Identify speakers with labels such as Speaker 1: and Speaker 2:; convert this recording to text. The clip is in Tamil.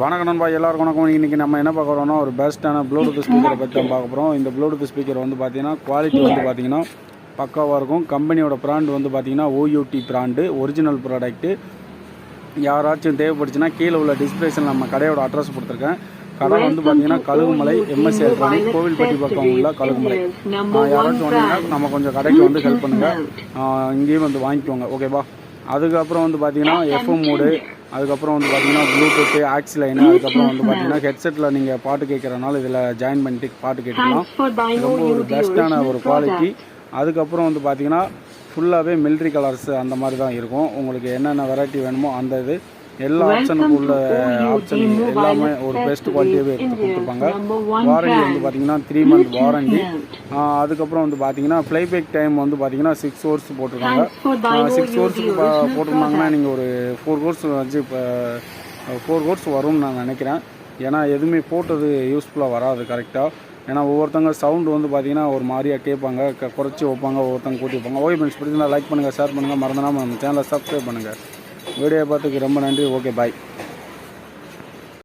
Speaker 1: வணக்கம் நண்பா, எல்லாருக்கும் வணக்கம். இன்றைக்கி நம்ம என்ன பார்க்க போகிறோம்னா ஒரு பெஸ்ட்டான ப்ளூடூத் ஸ்பீக்கரை பற்றி தான் பார்க்க போகிறோம். இந்த ப்ளூடூத் ஸ்பீக்கர் வந்து பார்த்திங்கன்னா குவாலிட்டி வந்து பார்த்திங்கன்னா பக்காவாக இருக்கும். கம்பெனியோட பிராண்டு வந்து பார்த்திங்கன்னா OUD பிராண்டு, ஒரிஜினல் ப்ராடக்ட்டு. யாராச்சும் தேவைப்படுச்சுன்னா கீழே உள்ள டிஸ்கிரிப்ஷனில் நம்ம கடையோட அட்ரஸ் கொடுத்துருக்கேன். கடை வந்து பார்த்திங்கன்னா கலுகுமலை M.S.A கோவில்பட்டி பக்கம் உள்ள கலுகுமலை. யாராச்சும் வந்தீங்கன்னா நம்ம கொஞ்சம் கடைக்கு வந்து ஹெல்ப் பண்ணுங்கள், இங்கேயும் வந்து வாங்கிக்கோங்க, ஓகேவா. அதுக்கப்புறம் வந்து பார்த்திங்கன்னா FM மோடு, அதுக்கப்புறம் வந்து பார்த்திங்கன்னா ப்ளூடூத்து, ஆக்ஸ் லைனு, அதுக்கப்புறம் வந்து பார்த்திங்கன்னா ஹெட்செட்டில் நீங்கள் பாட்டு கேட்குறதுனால இதில் ஜாயின் பண்ணிட்டு பாட்டு கேட்கலாம். ரொம்ப ஒரு பெஸ்ட்டான ஒரு குவாலிட்டி. அதுக்கப்புறம் வந்து பார்த்திங்கன்னா ஃபுல்லாகவே மிலிட்ரி கலர்ஸு அந்த மாதிரி தான் இருக்கும். உங்களுக்கு என்னென்ன வெரைட்டி வேணுமோ அந்த இது எல்லா ஆப்ஷனுக்கு உள்ள ஆப்ஷன் எல்லாமே ஒரு பெஸ்ட் குவாலிட்டியாகவே எடுத்து கொடுத்துருப்பாங்க. வாரண்டி வந்து பார்த்திங்கன்னா 3 month வாரண்டி. அதுக்கப்புறம் வந்து பார்த்திங்கன்னா ஃப்ளைபேக் டைம் வந்து பார்த்திங்கன்னா 6 hours போட்டிருக்காங்க. 6 hours போட்டிருந்தாங்கன்னா நீங்கள் ஒரு 4 hours வச்சு இப்போ 4 hours வரும்னு நான் நினைக்கிறேன். ஏன்னா எதுவுமே போட்டது யூஸ்ஃபுல்லாக வராது கரெக்டாக. ஏன்னா ஒவ்வொருத்தவங்க சவுண்டு வந்து பார்த்திங்கன்னா ஒரு மாதிரியாக கேட்பாங்க, குறைச்சி வைப்பாங்க, ஒவ்வொருத்தவங்க கூட்டி வைப்பாங்க. ஓகே ஃப்ரெண்ட்ஸ், பிடிச்சிருந்தா லைக் பண்ணுங்கள், ஷேர் பண்ணுங்கள், மறந்துடாமல் நம்ம சேனலை சப்ஸ்கிரைப் பண்ணுங்கள். வீடியோ பார்த்துக்கு ரொம்ப நன்றி. ஓகே, பாய்.